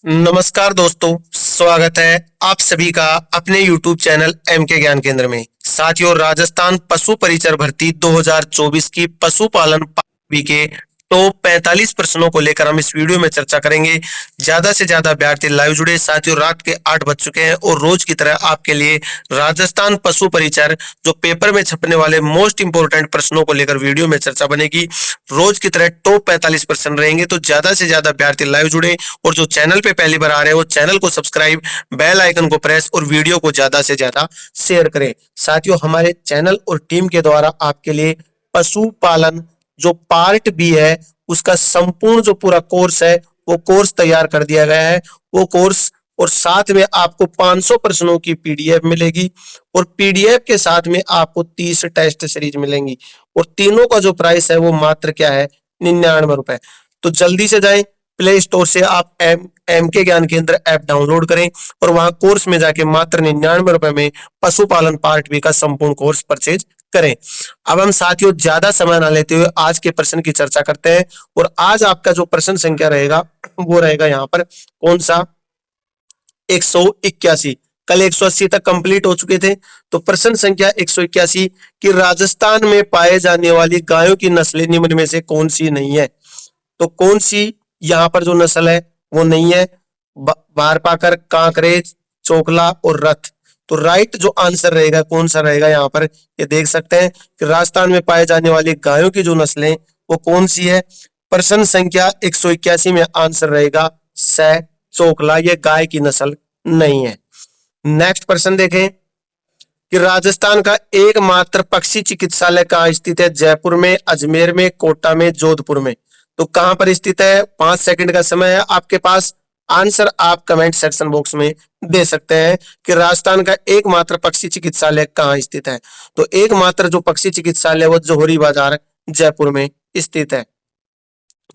नमस्कार दोस्तों, स्वागत है आप सभी का अपने YouTube चैनल एम के ज्ञान केंद्र में। साथियों, राजस्थान पशु परिचर भर्ती 2024 की पशुपालन के टॉप 45 प्रश्नों को लेकर हम इस वीडियो में चर्चा करेंगे। ज्यादा से ज्यादा अभ्यर्थी लाइव जुड़े। साथियों, रात के 8 बज चुके हैं और रोज की तरह आपके लिए राजस्थान पशु परिचर जो पेपर में छपने वाले मोस्ट इंपोर्टेंट प्रश्नों को लेकर वीडियो में चर्चा बनेगी। रोज की तरह टॉप 45 प्रश्न रहेंगे, तो ज्यादा से ज्यादा अभ्यर्थी लाइव जुड़े और जो चैनल पे पहली बार आ रहे हैं वो चैनल को सब्सक्राइब, बेल आइकन को प्रेस और वीडियो को ज्यादा से ज्यादा शेयर करें। साथियों, हमारे चैनल और टीम के द्वारा आपके लिए पशुपालन जो पार्ट बी है उसका संपूर्ण जो पूरा कोर्स है वो कोर्स तैयार कर दिया गया है। वो कोर्स और साथ में आपको 500 प्रश्नों की पीडीएफ मिलेगी और पीडीएफ के साथ में आपको 30 टेस्ट सीरीज मिलेंगी और तीनों का जो प्राइस है वो मात्र क्या है, 99 रुपए। तो जल्दी से जाएं, प्ले स्टोर से आप एम के ज्ञान केंद्र ऐप डाउनलोड करें और वहां कोर्स में जाके मात्र 99 रुपए में पशुपालन पार्ट बी का संपूर्ण कोर्स परचेज करें। अब हम साथियों ज्यादा समय ना लेते हुए आज के प्रश्न की चर्चा करते हैं और आज आपका जो प्रश्न संख्या रहेगा वो रहेगा यहाँ पर कौन सा, 181। कल 180 तक कंप्लीट हो चुके थे। तो प्रश्न संख्या 181 कि राजस्थान में पाए जाने वाली गायों की नस्लें निम्न में से कौन सी नहीं है। तो कौन सी यहाँ पर जो नस्ल है वो नहीं है, बारपाकर, कांकरेज, चोकला और रथ। तो राइट जो आंसर रहेगा कौन सा रहेगा, यहाँ पर ये देख सकते हैं कि राजस्थान में पाए जाने वाली गायों की जो नस्लें वो कौन सी है। प्रश्न संख्या 181 में आंसर रहेगा सै चोकला, ये गाय की नस्ल नहीं है। नेक्स्ट प्रश्न देखें कि राजस्थान का एकमात्र पक्षी चिकित्सालय कहाँ स्थित है। जयपुर में, अजमेर में, कोटा में, जोधपुर में। तो कहां पर स्थित है, 5 सेकंड का समय है आपके पास। आंसर आप कमेंट सेक्शन बॉक्स में दे सकते हैं कि राजस्थान का एकमात्र पक्षी चिकित्सालय कहाँ स्थित है। तो एकमात्र जो पक्षी चिकित्सालय वो जोहरी बाजार जयपुर में स्थित है।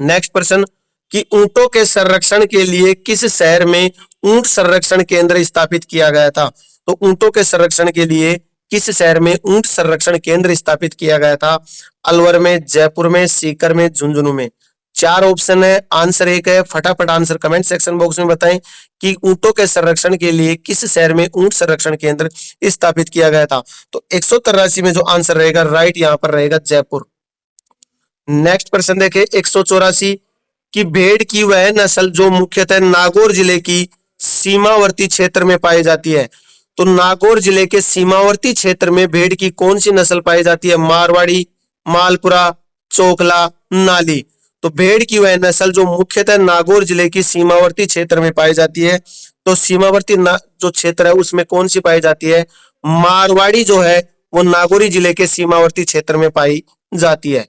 नेक्स्ट प्रश्न कि ऊंटों के संरक्षण के लिए किस शहर में ऊंट संरक्षण केंद्र स्थापित किया गया था। तो ऊंटों के संरक्षण के लिए किस शहर में ऊंट संरक्षण केंद्र स्थापित किया गया था। अलवर में, जयपुर में, सीकर में, झुंझुनू में। 4 ऑप्शन है, आंसर एक है। फटाफट आंसर कमेंट सेक्शन बॉक्स में बताएं कि ऊंटों के संरक्षण के लिए किस शहर में ऊंट संरक्षण केंद्र स्थापित किया गया था। तो 183 में जो आंसर रहेगा राइट यहाँ पर रहेगा जयपुर। नेक्स्ट प्रश्न देखें 184 कि भेड़ की वह नस्ल जो मुख्यतः नागौर जिले की सीमावर्ती क्षेत्र में पाई जाती है। तो नागौर जिले के सीमावर्ती क्षेत्र में भेड़ की कौन सी नस्ल पाई जाती है। मारवाड़ी, मालपुरा, चोकला, नाली। तो भेड़ की वह नस्ल जो मुख्यतः नागौर जिले की सीमावर्ती क्षेत्र में पाई जाती है, तो सीमावर्ती जो क्षेत्र है उसमें कौन सी पाई जाती है, मारवाड़ी जो है वो नागौरी जिले के सीमावर्ती क्षेत्र में पाई जाती है।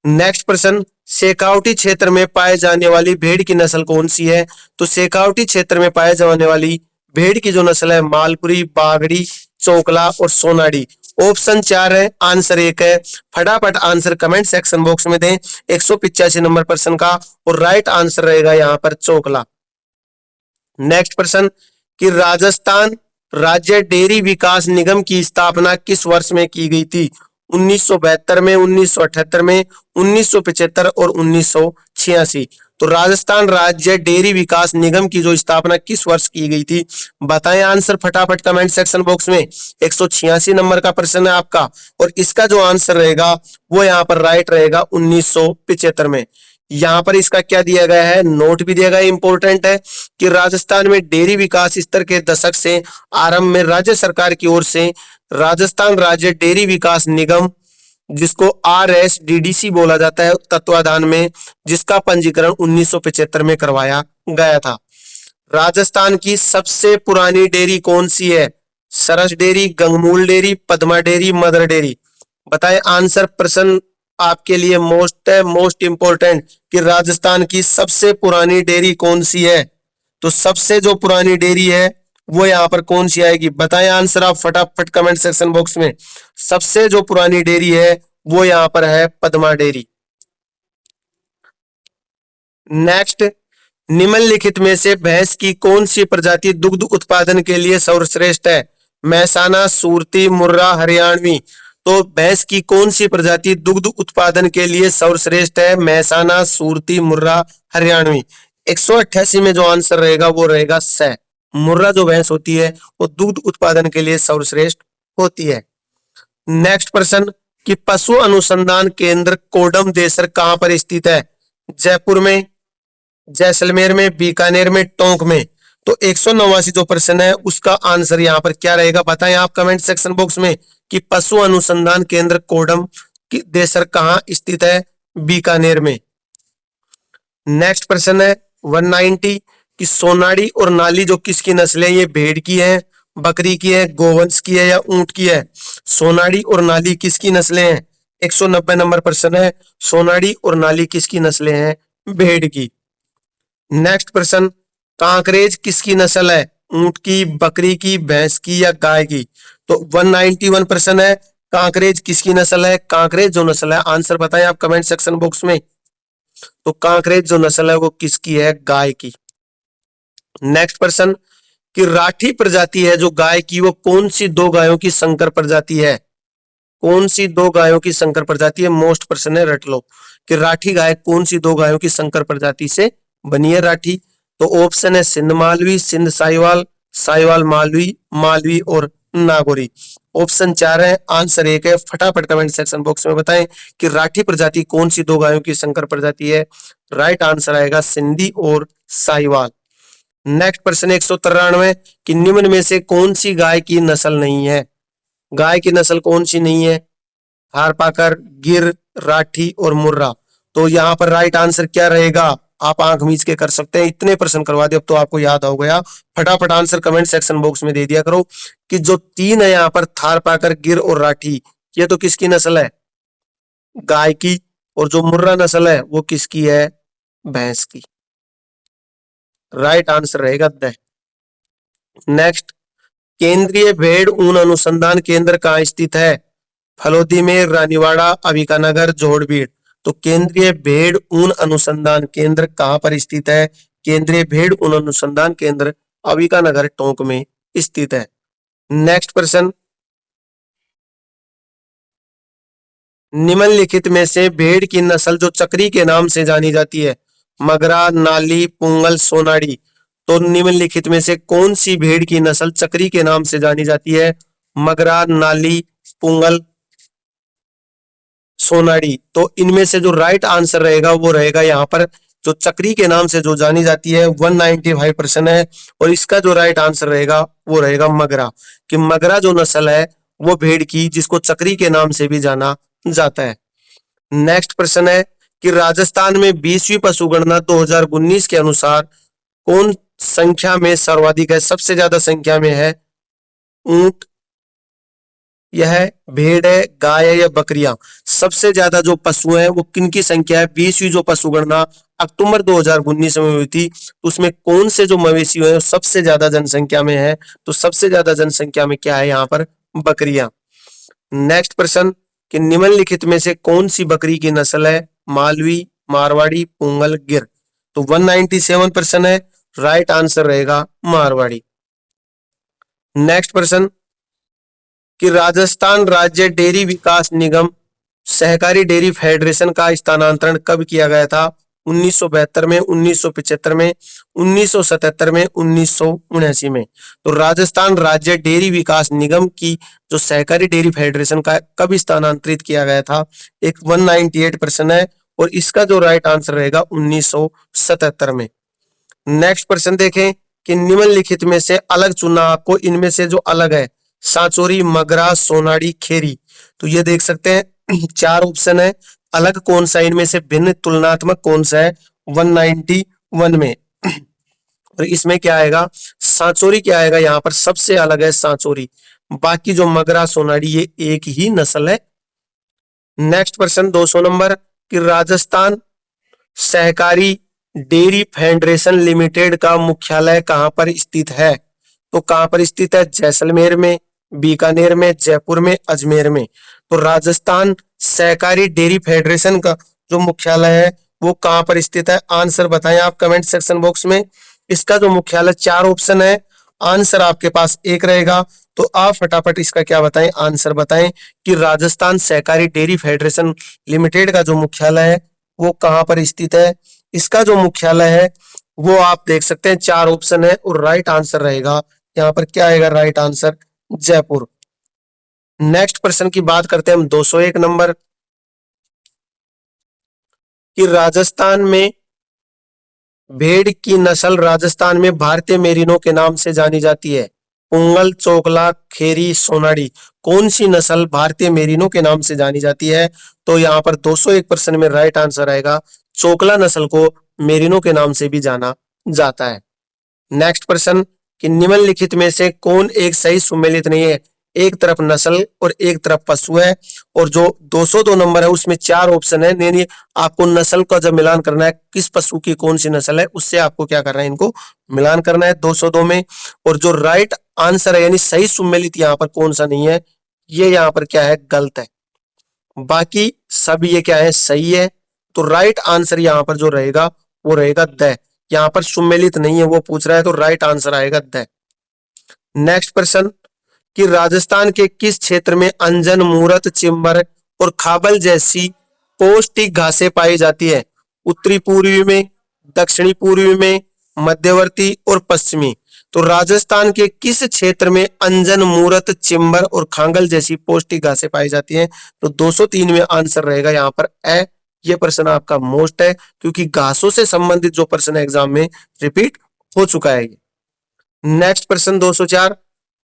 नेक्स्ट प्रश्न शेखावटी क्षेत्र में पाए जाने वाली भेड़ की नस्ल कौन सी है। तो शेखावटी क्षेत्र में पाए जाने वाली भेड़ की जो नस्ल है मालपुरी, बागड़ी, चोकला और सोनाड़ी। ऑप्शन 4 है, आंसर 1 है। फटाफट आंसर कमेंट सेक्शन बॉक्स में दें 185 नंबर प्रश्न का और राइट आंसर रहेगा यहाँ पर चोकला। नेक्स्ट प्रश्न कि राजस्थान राज्य डेयरी विकास निगम की स्थापना किस वर्ष में की गई थी। 1972 में, 1978 में, 1975 और 1986। तो राजस्थान राज्य डेयरी विकास निगम की जो स्थापना किस वर्ष की गई थी, बताएं आंसर फटाफट कमेंट सेक्शन बॉक्स में। 186 नंबर का प्रश्न है आपका और इसका जो आंसर रहेगा वो यहाँ पर राइट रहेगा 1975 में। यहाँ पर इसका क्या दिया गया है, नोट भी दिया गया है, इंपॉर्टेंट है कि राजस्थान में डेयरी विकास स्तर के दशक से आरंभ में राज्य सरकार की ओर से राजस्थान राज्य डेयरी विकास निगम जिसको RSDDC बोला जाता है तत्वाधान में, जिसका पंजीकरण 1975 में करवाया गया था। राजस्थान की सबसे पुरानी डेयरी कौन सी है, Saras dairy, Gangmul dairy, Padma dairy, Mother Dairy. बताएं आंसर। प्रश्न आपके लिए मोस्ट इंपोर्टेंट कि राजस्थान की सबसे पुरानी डेयरी कौन सी है। तो सबसे जो पुरानी डेयरी है वो यहाँ पर कौन सी आएगी, बताएं आंसर आप फटाफट कमेंट सेक्शन बॉक्स में। सबसे जो पुरानी डेयरी है वो यहाँ पर है पद्मा डेयरी। नेक्स्ट, निम्नलिखित में से भैंस की कौन सी प्रजाति दुग्ध उत्पादन के लिए सर्वश्रेष्ठ है। महसाना, सूरती, मुर्रा, हरियाणवी। तो भैंस की कौन सी प्रजाति दुग्ध उत्पादन के लिए सर्वश्रेष्ठ है, महसाना, सूरती, मुर्रा, हरियाणवी। 188 में जो आंसर रहेगा वो रहेगा स। मुर्रा जो भैंस होती है वो दूध उत्पादन के लिए सर्वश्रेष्ठ होती है। नेक्स्ट प्रश्न कि पशु अनुसंधान केंद्र कोडम देसर कहां पर स्थित है? जयपुर में, जैसलमेर में, बीकानेर में, टोंक में। तो 189 जो प्रश्न है उसका आंसर यहाँ पर क्या रहेगा बताएं आप कमेंट सेक्शन बॉक्स में कि पशु अनुसंधान केंद्र कोडम देसर कहां स्थित है? बीकानेर में। नेक्स्ट प्रश्न है 190 कि सोनाड़ी और नाली जो किसकी नस्ल है? ये भेड़ की है, बकरी की है, गोवंश की है या ऊंट की है? सोनाड़ी और नाली किसकी नस्लें हैं? 190 नंबर प्रश्न है, सोनाड़ी और नाली किसकी नस्लें हैं? भेड़ की। नेक्स्ट प्रश्न कांकरेज किसकी नस्ल है? ऊंट की, बकरी की, भैंस की या गाय की? तो 191 प्रश्न है, कांकरेज किसकी नस्ल है? कांकरेज जो नस्ल है, आंसर बताएं आप कमेंट सेक्शन बॉक्स में। तो कांकरेज जो नस्ल है वो किसकी है? गाय की। नेक्स्ट प्रश्न कि राठी प्रजाति है जो गाय की वो कौन सी दो गायों की संकर प्रजाति है? कौन सी दो गायों की संकर प्रजाति है? मोस्ट प्रश्न है, रट लो कि राठी गाय कौन सी दो गायों की संकर प्रजाति से बनी है राठी? तो ऑप्शन है सिंध मालवी, सिंध साहिवाल, साहिवाल मालवी, मालवी और नागौरी। ऑप्शन 4 है, आंसर 1 है। फटाफट कमेंट सेक्शन बॉक्स में बताएं कि राठी प्रजाति कौन सी दो गायों की संकर प्रजाति है? राइट आंसर आएगा सिंधी और साहिवाल। नेक्स्ट प्रश्न 193 कि निम्न में से कौन सी गाय की नस्ल नहीं है? गाय की नस्ल कौन सी नहीं है? थारपाकर, गिर, राठी और मुर्रा। तो यहाँ पर राइट आंसर क्या रहेगा? आप आंख मीच के कर सकते हैं, इतने प्रश्न करवा दिए अब तो आपको याद हो गया। फटाफट आंसर कमेंट सेक्शन बॉक्स में दे दिया करो कि जो 3 है यहाँ पर थारपाकर, गिर और राठी, ये तो किसकी नस्ल है? गाय की। और जो मुर्रा नस्ल है वो किसकी है? भैंस की। राइट आंसर रहेगा द। नेक्स्ट केंद्रीय भेड़ ऊन अनुसंधान केंद्र कहाँ स्थित है? फलोदी में, रानीवाड़ा, अंबिकानगर, जोड़बीड़। तो केंद्रीय भेड़ ऊन अनुसंधान केंद्र कहाँ पर स्थित है? केंद्रीय भेड़ ऊन अनुसंधान केंद्र अंबिकानगर, टोंक में स्थित है। नेक्स्ट प्रश्न निम्नलिखित में से भेड़ की नस्ल जो चक्री के नाम से जानी जाती है? मगरा, नाली, पुंगल, सोनाड़ी। तो निम्नलिखित में से कौन सी भेड़ की नस्ल चक्री के नाम से जानी जाती है? मगरा, नाली, पुंगल, सोनाड़ी। तो इनमें से जो राइट आंसर रहेगा वो रहेगा यहाँ पर जो चक्री के नाम से जो जानी जाती है 195 प्रश्न है, और इसका जो राइट आंसर रहेगा वो रहेगा मगरा। कि मगरा जो नस्ल है वो भेड़ की जिसको चक्री के नाम से भी जाना जाता है। नेक्स्ट प्रश्न है कि राजस्थान में 20वीं पशुगणना 2019 के अनुसार कौन संख्या में सर्वाधिक है? सबसे ज्यादा संख्या में है ऊंट, यह भेड़ है, गाय है या बकरियां? सबसे ज्यादा जो पशु हैं वो किनकी संख्या है? 20वीं जो पशुगणना अक्टूबर 2019 में हुई थी उसमें कौन से जो मवेशी हैं सबसे ज्यादा जनसंख्या में है? तो सबसे ज्यादा जनसंख्या में क्या है यहाँ पर? बकरियां। नेक्स्ट प्रश्न कि निम्नलिखित में से कौन सी बकरी की नस्ल है? मालवी, मारवाड़ी, पुंगल, गिर। तो 197 प्रश्न है, राइट आंसर रहेगा मारवाड़ी। नेक्स्ट प्रश्न कि राजस्थान राज्य डेयरी विकास निगम सहकारी डेयरी फेडरेशन का स्थानांतरण कब किया गया था? 1972 में, 1975 में, 1977 में, 1979 में। तो राजस्थान राज्य डेयरी विकास निगम की जो सहकारी डेयरी फेडरेशन का कब स्थानांतरित किया गया था? एक 198 प्रश्न है, और इसका जो राइट आंसर रहेगा 1977 में। नेक्स्ट प्रश्न देखें कि निम्नलिखित में से अलग चुना आपको, इनमें से जो अलग है सांचोरी, मगरा, सोनाड़ी, खेरी। तो ये देख सकते हैं 4 ऑप्शन है, अलग कौन सा इनमें से भिन्न तुलनात्मक कौन सा है 191 में। और इसमें क्या आएगा? सांचोरी क्या आएगा यहाँ पर? सबसे अलग है सांचोरी, बाकी जो मगरा, सोनाड़ी ये एक ही नस्ल है। नेक्स्ट प्रश्न 200 नंबर कि राजस्थान सहकारी डेयरी फेडरेशन लिमिटेड का मुख्यालय कहां पर स्थित है? तो कहां पर स्थित है? जैसलमेर में, बीकानेर में, जयपुर में, अजमेर में। तो राजस्थान सहकारी डेयरी फेडरेशन का जो मुख्यालय है वो कहां पर स्थित है? आंसर बताएं आप कमेंट सेक्शन बॉक्स में। इसका जो मुख्यालय 4 ऑप्शन है, आंसर आपके पास एक रहेगा, तो आप फटाफट इसका क्या बताएं? आंसर बताएं कि राजस्थान सहकारी डेयरी फेडरेशन लिमिटेड का जो मुख्यालय है वो कहां पर स्थित है? इसका जो मुख्यालय है वो आप देख सकते हैं 4 ऑप्शन है और राइट आंसर रहेगा यहाँ पर क्या आएगा राइट आंसर जयपुर। नेक्स्ट प्रश्न की बात करते हैं हम 201 नंबर कि राजस्थान में भेड़ की नस्ल राजस्थान में भारतीय मेरिनो के नाम से जानी जाती है। पुंगल, चोकला, खेरी, सोनाड़ी, कौन सी नस्ल भारतीय मेरिनो के नाम से जानी जाती है? तो यहाँ पर 201 प्रश्न में राइट आंसर आएगा चोकला नस्ल को मेरिनो के नाम से भी जाना जाता है। नेक्स्ट प्रश्न कि निम्नलिखित में से कौन एक सही सुमेलित नहीं है? एक तरफ नस्ल और एक तरफ पशु है और जो 202 नंबर है उसमें 4 ऑप्शन है, यानी आपको नस्ल का जब मिलान करना है किस पशु की कौन सी नस्ल है उससे आपको क्या करना है इनको मिलान करना है 202 में। और जो राइट आंसर है यानी सही सुमेलित यहाँ पर कौन सा नहीं है, ये यहाँ पर क्या है गलत है, बाकी सब ये क्या है सही है। तो राइट आंसर यहाँ पर जो रहेगा वो रहेगा द, यहाँ पर सुमेलित नहीं है वो पूछ रहा है तो राइट आंसर आएगा द। नेक्स्ट प्रश्न कि राजस्थान के किस क्षेत्र में अंजन, मूरत, चिंबर और खाबल जैसी पौष्टिक घासें पाई जाती है? उत्तरी पूर्वी में, दक्षिणी पूर्वी में, मध्यवर्ती और पश्चिमी। तो राजस्थान के किस क्षेत्र में अंजन, मूरत, चिंबर और खांगल जैसी पौष्टिक घासें पाई जाती हैं? तो 203 में आंसर रहेगा यहाँ पर ए। ये प्रश्न आपका मोस्ट है क्योंकि घासों से संबंधित जो प्रश्न एग्जाम में रिपीट हो चुका है। नेक्स्ट प्रश्न 204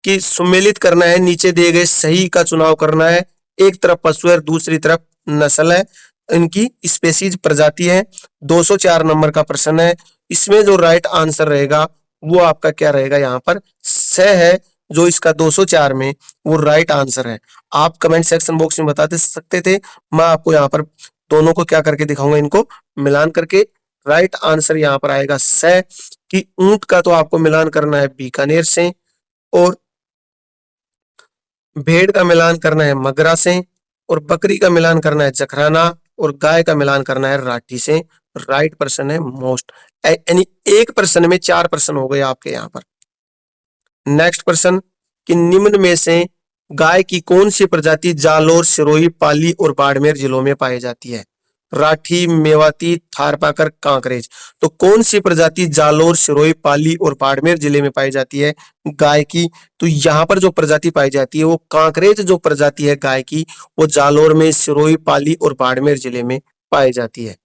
कि सुमेलित करना है, नीचे दिए गए सही का चुनाव करना है। एक तरफ पशु है दूसरी तरफ नस्ल है, इनकी स्पेसीज प्रजाति है। 204 नंबर का प्रश्न है, इसमें जो राइट आंसर रहेगा वो आपका क्या रहेगा यहाँ पर स है, जो इसका 204 में वो राइट आंसर है। आप कमेंट सेक्शन बॉक्स में बता सकते थे, मैं आपको यहाँ पर दोनों को क्या करके दिखाऊंगा, इनको मिलान करके। राइट आंसर यहाँ पर आएगा स कि ऊंट का तो आपको मिलान करना है बीकानेर से और भेड़ का मिलान करना है मगरा से और बकरी का मिलान करना है जखराना और गाय का मिलान करना है राठी से। राइट प्रश्न है मोस्ट, यानी एक प्रश्न में 4 प्रश्न हो गए आपके यहाँ पर। नेक्स्ट प्रश्न कि निम्न में से गाय की कौन सी प्रजाति जालोर, सिरोही, पाली और बाड़मेर जिलों में पाई जाती है? राठी, मेवाती, थारपाकर, कांकरेज। तो कौन सी प्रजाति जालोर, सिरोही, पाली और बाड़मेर जिले में पाई जाती है गाय की? तो यहाँ पर जो प्रजाति पाई जाती है वो कांकरेज जो प्रजाति है गाय की वो जालोर में, सिरोही, पाली और बाड़मेर जिले में पाई जाती है।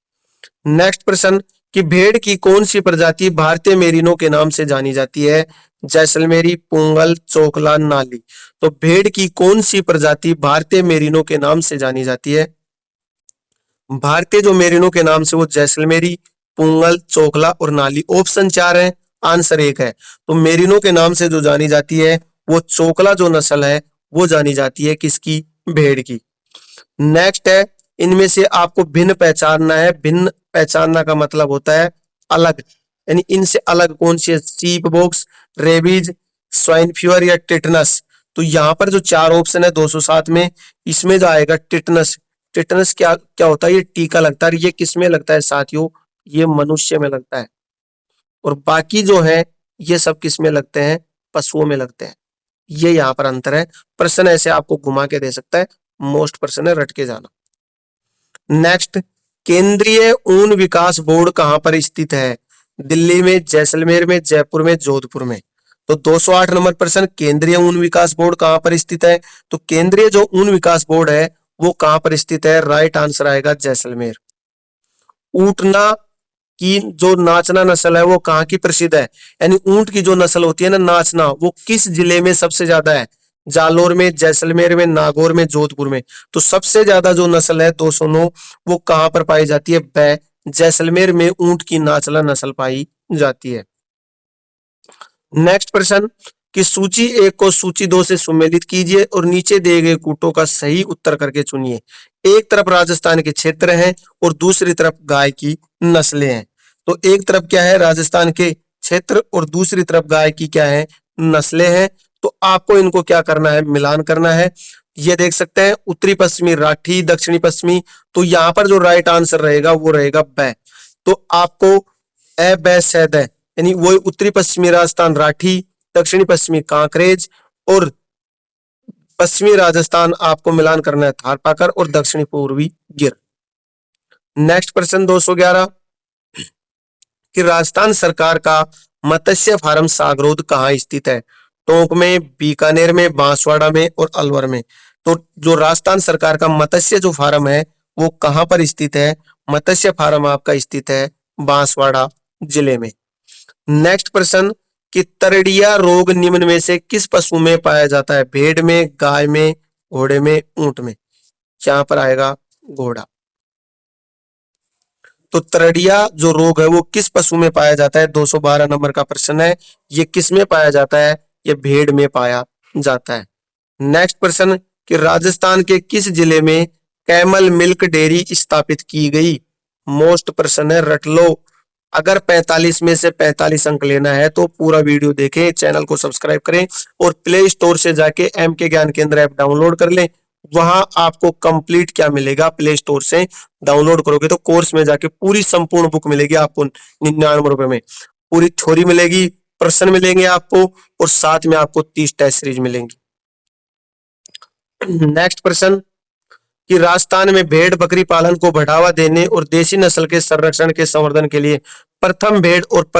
नेक्स्ट प्रश्न कि भेड़ की कौन सी प्रजाति भारतीय मेरिनो के नाम से जानी जाती है? जैसलमेरी, पुंगल, चोकला, नाली। तो भेड़ की कौन सी प्रजाति भारतीय मेरिनो के नाम से जानी जाती है? भारतीय जो मेरिनो के नाम से वो जैसलमेरी, पुंगल, चोकला और नाली। ऑप्शन 4 है, आंसर 1 है। तो मेरिनो के नाम से जो जानी जाती है वो चोकला जो नस्ल है वो जानी जाती है किसकी? भेड़ की। नेक्स्ट है, इनमें से आपको भिन्न पहचानना है। भिन्न पहचानना का मतलब होता है अलग, यानी इनसे अलग कौन सी है? Chickenpox, rabies, swine fever या टिटनस। तो यहाँ पर जो 4 ऑप्शन है 207 में, इसमें जो आएगा टिटनस। टिटनस क्या क्या होता है? ये टीका लगता है। ये किस में लगता है साथियों? ये मनुष्य में लगता है। और बाकी जो है ये सब किस में लगते हैं? पशुओं में लगते हैं। ये यहाँ पर अंतर है। प्रश्न ऐसे आपको घुमा के दे सकता है, मोस्ट प्रश्न है, रट के जाना। नेक्स्ट, केंद्रीय ऊन विकास बोर्ड कहां पर स्थित है? दिल्ली में, जैसलमेर में, जयपुर में, जोधपुर में। तो 208 नंबर प्रश्न, केंद्रीय ऊन विकास बोर्ड कहां पर स्थित है? तो केंद्रीय जो ऊन विकास बोर्ड है वो कहां पर स्थित है? राइट आंसर आएगा जैसलमेर। ऊंटना की जो नाचना नस्ल है वो कहाँ की प्रसिद्ध है? यानी ऊंट की जो नस्ल होती है ना नाचना, वो किस जिले में सबसे ज्यादा है? जालोर में, जैसलमेर में, नागौर में, जोधपुर में। तो सबसे ज्यादा जो नस्ल है 209 वो कहां पर पाई जाती है? जैसलमेर में ऊंट की नाचना नस्ल पाई जाती है। नेक्स्ट प्रश्न कि सूची 1 को सूची 2 से सुमेलित कीजिए और नीचे दिए गए कूटों का सही उत्तर करके चुनिए। एक तरफ राजस्थान के क्षेत्र हैं और दूसरी तरफ गाय की नस्लें हैं। तो एक तरफ क्या है? राजस्थान के क्षेत्र और दूसरी तरफ गाय की क्या है? नस्लें हैं। तो आपको इनको क्या करना है? मिलान करना है। ये देख सकते हैं उत्तरी पश्चिमी राठी, दक्षिणी पश्चिमी। तो यहाँ पर जो राइट आंसर रहेगा वो रहेगा ब। तो आपको ए ब स द, यानी वो उत्तरी पश्चिमी राजस्थान राठी, दक्षिणी पश्चिमी कांकरेज और पश्चिमी राजस्थान आपको मिलान करना है थारपाकर और दक्षिणी पूर्वी गिर। नेक्स्ट प्रश्न 211 कि राजस्थान सरकार का मत्स्य फार्म सागरोद कहाँ स्थित है? टोंक में, बीकानेर में, बांसवाड़ा में और अलवर में। तो जो राजस्थान सरकार का मत्स्य जो फार्म है वो कहाँ पर स्थित है? मत्स्य फार्म आपका स्थित है बांसवाड़ा जिले में। नेक्स्ट प्रश्न कि तरड़िया रोग निम्न में से किस पशु में पाया जाता है? भेड़ में, गाय में, घोड़े में, ऊंट में। यहाँ पर आएगा घोड़ा। तो तरड़िया जो रोग है वो किस पशु में पाया जाता है? 212 नंबर का प्रश्न है। ये किस में पाया जाता है? ये भेड़ में पाया जाता है। नेक्स्ट प्रश्न कि राजस्थान के किस जिले में कैमल मिल्क डेयरी स्थापित की गई? मोस्ट प्रश्न है, रट लो। अगर 45 में से 45 अंक लेना है तो पूरा वीडियो देखें, चैनल को सब्सक्राइब करें और प्ले स्टोर से जाके एम के ज्ञान केंद्र ऐप डाउनलोड कर लें। वहां आपको कंप्लीट क्या मिलेगा? प्ले स्टोर से डाउनलोड करोगे तो कोर्स में जाके पूरी संपूर्ण बुक मिलेगी आपको 99 रुपए में। पूरी थ्योरी मिलेगी, प्रश्न मिलेंगे आपको और साथ में आपको 30 टेस्ट सीरीज मिलेंगी। नेक्स्ट प्रश्न कि राजस्थान में भेड़ बकरी पालन को बढ़ावा देने और देसी नस्ल के संरक्षण के संवर्धन के लिए प्रथम भेड़ और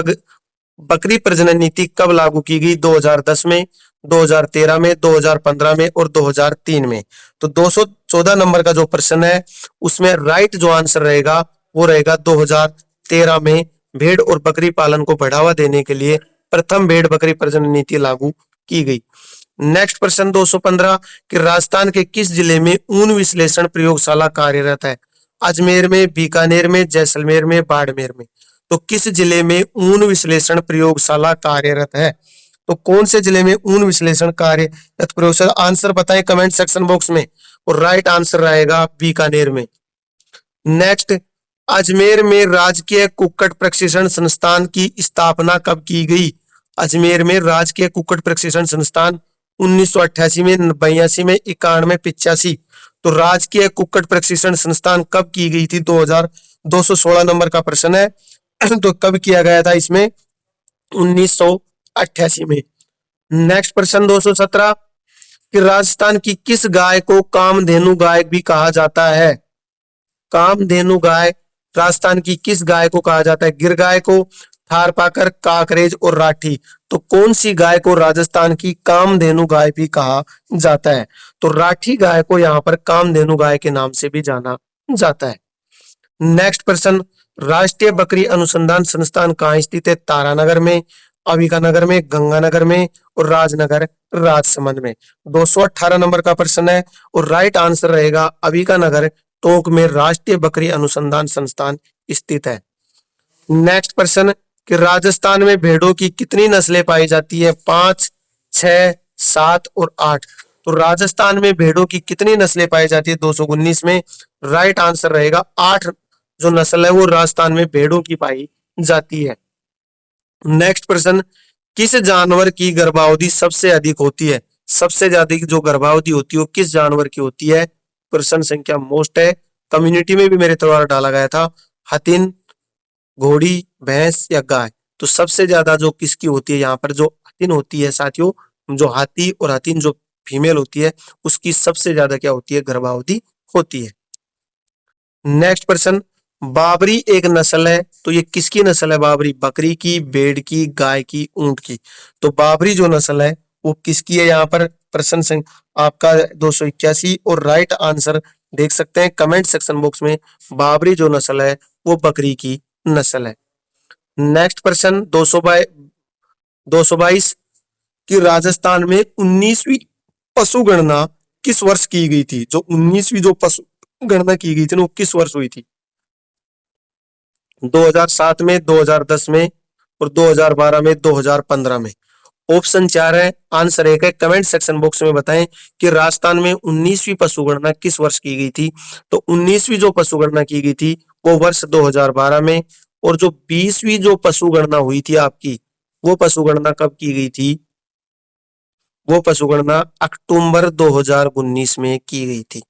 बकरी प्रजनन नीति कब लागू की गई? 2010 में, 2013 में, 2015 में और 2003 में। तो 214 नंबर का जो प्रश्न है उसमें राइट जो आंसर रहेगा वो रहेगा 2013 में भेड़ और बकरी पालन को बढ़ावा देने के लिए प्रथम भेड़ बकरी प्रजनन नीति लागू की गई। नेक्स्ट प्रश्न 215 कि राजस्थान के किस जिले में ऊन विश्लेषण प्रयोगशाला कार्यरत है? अजमेर में, बीकानेर में, जैसलमेर में, बाड़मेर में। तो किस जिले में ऊन विश्लेषण प्रयोगशाला कार्यरत है? तो कौन से जिले में ऊन विश्लेषण कार्यरत प्रयोगशाला? आंसर बताएं कमेंट सेक्शन बॉक्स में और राइट आंसर रहेगा बीकानेर में। नेक्स्ट अजमेर में राजकीय कुक्कुट प्रशिक्षण संस्थान की स्थापना कब की गई? अजमेर में राजकीय कुक्कुट प्रशिक्षण संस्थान 1988 में, 82 में, 91 में, 85। तो राजकीय कुक्कुट प्रशिक्षण संस्थान कब की गई थी? 216 नंबर का प्रश्न है। तो कब किया गया था इसमें? 1988 में। नेक्स्ट प्रश्न 217 कि राजस्थान की किस गाय को कामधेनु गाय भी कहा जाता है? कामधेनु गाय राजस्थान की किस गाय को कहा जाता है? गिर गाय को, थारपाकर, काकरेज और राठी। तो कौन सी गाय को राजस्थान की कामधेनु गाय भी कहा जाता है? तो राठी गाय को यहाँ पर कामधेनु गाय के नाम से भी जाना जाता है। नेक्स्ट प्रश्न राष्ट्रीय बकरी अनुसंधान संस्थान कहाँ स्थित है? तारानगर में, अंबिकानगर में, गंगानगर में और राजनगर राजसमंद में। 218 नंबर का प्रश्न है और राइट आंसर रहेगा अंबिकानगर टोंक में राष्ट्रीय बकरी अनुसंधान संस्थान स्थित है। नेक्स्ट प्रश्न कि राजस्थान में भेड़ों की कितनी नस्लें पाई जाती है? 5, 6, 7 और 8। तो राजस्थान में भेड़ों की कितनी नस्लें पाई जाती है? 219 में। राइट आंसर रहेगा 8 जो नस्ल है वो राजस्थान में भेड़ों की पाई जाती है। नेक्स्ट प्रश्न किस जानवर की गर्भावधि सबसे अधिक होती है? सबसे ज्यादा जो गर्भावधि होती है वो किस जानवर की होती है? प्रश्न संख्या मोस्ट है, कम्युनिटी में भी मेरे द्वारा डाला गया था। हथिन, घोड़ी, भैंस या गाय। तो सबसे ज्यादा जो किसकी होती है? यहाँ पर जो हथिन होती है साथियों, जो हाथी और हथिन जो फीमेल होती है उसकी सबसे ज्यादा क्या होती है? गर्भावधि होती है। नेक्स्ट प्रश्न बाबरी एक नस्ल है, तो ये किसकी नस्ल है? बाबरी बकरी की, भेड़ की, गाय की, ऊंट की। तो बाबरी जो नस्ल है वो किसकी है? यहाँ पर प्रश्न संख्या आपका 281 और राइट आंसर देख सकते हैं कमेंट सेक्शन बॉक्स में। बाबरी जो नस्ल है वो बकरी की नस्ल है। नेक्स्ट प्रश्न 222 कि राजस्थान में 19वीं पशु गणना किस वर्ष की गई थी? जो 19वीं जो पशु गणना की गई थी वो किस वर्ष हुई थी? 2007 में, 2010 में और 2012 में, 2015 में। ऑप्शन 4 है, आंसर 1 है। कमेंट सेक्शन बॉक्स में बताएं कि राजस्थान में 19वीं पशु गणना किस वर्ष की गई थी? तो 19वीं जो पशु गणना की गई थी वो वर्ष 2012 में और जो 20वीं जो पशु गणना हुई थी आपकी वो पशु गणना कब की गई थी? वो पशु गणना अक्टूबर 2019 में की गई थी।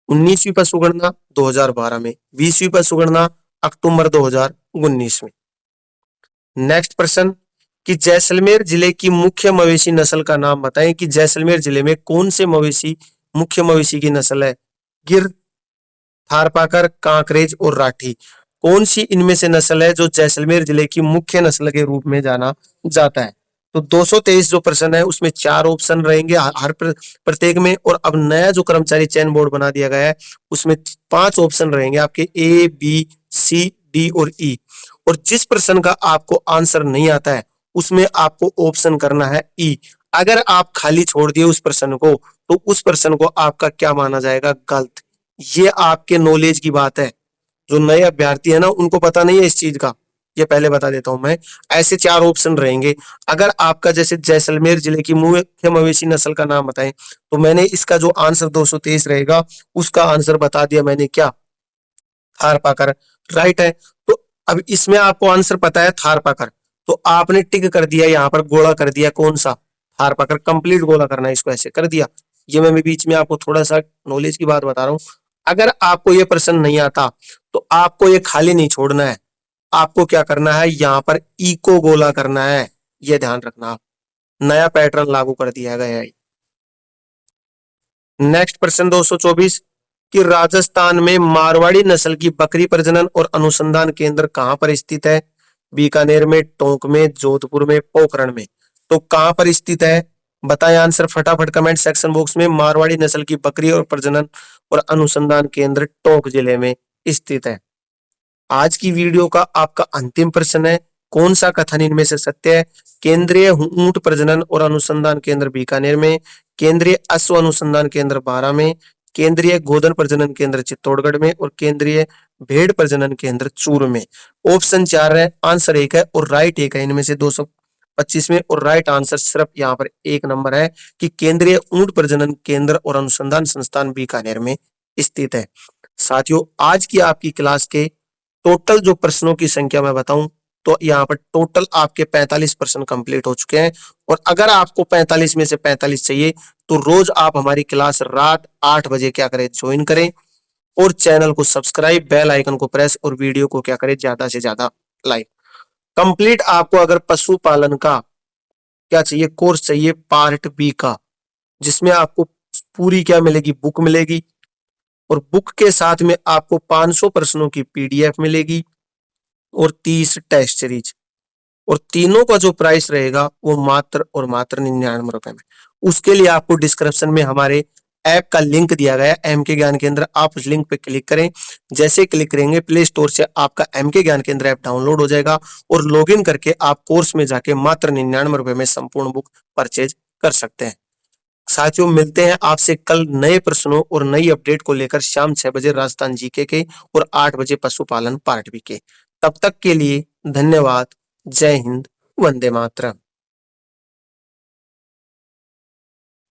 19वीं पशु गणना 2012 में, 20वीं पशु गणना अक्टूबर 2019 में। नेक्स्ट प्रश्न कि जैसलमेर जिले की मुख्य मवेशी नस्ल का नाम बताएं कि जैसलमेर जिले में कौन से मवेशी मुख्य मवेशी की नस्ल है? गिर, थारपाकर, कांकरेज और राठी। कौन सी इनमें से नस्ल है जो जैसलमेर जिले की मुख्य नस्ल के रूप में जाना जाता है? तो 223 जो प्रश्न है उसमें 4 ऑप्शन रहेंगे हर प्रत्येक में, और अब नया जो कर्मचारी चयन बोर्ड बना दिया गया है उसमें 5 ऑप्शन रहेंगे आपके ए, बी, सी, डी और ई। और जिस प्रश्न का आपको आंसर नहीं आता है उसमें आपको ऑप्शन करना है ई। अगर आप खाली छोड़ दिए उस प्रश्न को तो उस प्रश्न को आपका क्या माना जाएगा? गलत। ये आपके नॉलेज की बात है, जो नए अभ्यर्थी है ना उनको पता नहीं है इस चीज का, ये पहले बता देता हूं मैं। ऐसे 4 ऑप्शन रहेंगे। अगर आपका जैसे जैसलमेर जिले की मुख्य मवेशी नस्ल का नाम बताएं तो मैंने इसका जो आंसर 223 रहेगा उसका आंसर बता दिया मैंने, क्या? थारपाकर। राइट है। तो अब इसमें आपको आंसर पता है थारपाकर, तो आपने टिक कर दिया, यहाँ पर गोला कर दिया, कौन सा? थारपाकर। कंप्लीट गोला करना है इसको, ऐसे कर दिया। ये मैं बीच में आपको थोड़ा सा नॉलेज की बात बता रहा हूँ। अगर आपको ये प्रश्न नहीं आता तो आपको ये खाली नहीं छोड़ना है, आपको क्या करना है, यहाँ पर इको गोला करना है। ये ध्यान रखना, आप नया पैटर्न लागू कर दिया गया है। नेक्स्ट प्रश्न 224 कि राजस्थान में मारवाड़ी नस्ल की बकरी प्रजनन और अनुसंधान केंद्र कहां पर स्थित है? बीकानेर में, टोंक में, जोधपुर में, पोखरण में। तो कहां पर स्थित है बताएं आंसर फटाफट कमेंट सेक्शन बॉक्स में। मारवाड़ी नस्ल की बकरी और प्रजनन और अनुसंधान केंद्र टोंक जिले में स्थित है। आज की वीडियो का आपका अंतिम प्रश्न है, कौन सा कथन इनमें से सत्य है? केंद्रीय ऊंट प्रजनन और अनुसंधान केंद्र बीकानेर में, केंद्रीय अश्व अनुसंधान केंद्र बारां में, केंद्रीय गोधन प्रजनन केंद्र चित्तौड़गढ़ में और केंद्रीय भेड़ प्रजनन केंद्र चूरू में। ऑप्शन 4 है, आंसर 1 है और राइट 1 है इनमें से 225 में, और राइट आंसर सिर्फ यहाँ पर 1 नंबर है कि केंद्रीय ऊंट प्रजनन केंद्र और अनुसंधान संस्थान बीकानेर में स्थित है। साथियों, आज की आपकी क्लास के टोटल जो प्रश्नों की संख्या मैं बताऊं तो यहाँ पर टोटल आपके 45 प्रश्न कंप्लीट हो चुके हैं। और अगर आपको 45 में से 45 चाहिए तो रोज आप हमारी क्लास रात 8 बजे क्या करें, ज्वाइन करें, और चैनल को सब्सक्राइब, बेल आइकन को प्रेस, और वीडियो को क्या करें, ज्यादा से ज्यादा लाइक। कंप्लीट आपको अगर पशुपालन का क्या चाहिए, कोर्स चाहिए पार्ट बी का, जिसमें आपको पूरी क्या मिलेगी, बुक मिलेगी, और बुक के साथ में आपको 500 प्रश्नों की पीडीएफ मिलेगी और 30 टेस्ट सीरीज, और तीनों का जो प्राइस रहेगा वो मात्र और मात्र 99 रुपए में। उसके लिए आपको डिस्क्रिप्शन में हमारे ऐप का लिंक दिया गया है, एमके ज्ञान केंद्र। आप उस लिंक पे क्लिक करें, जैसे क्लिक करेंगे प्ले स्टोर से आपका एमके ज्ञान केंद्र ऐप डाउनलोड हो जाएगा, और लॉगिन करके आप कोर्स में जाके मात्र 99 रुपए में संपूर्ण बुक परचेज कर सकते हैं। साथियों, मिलते हैं आपसे कल नए प्रश्नों और नई अपडेट को लेकर शाम 6 बजे राजस्थान जीके के और 8 बजे पशुपालन पार्ट बी के। तब तक के लिए धन्यवाद। जय हिंद, वंदे मातरम।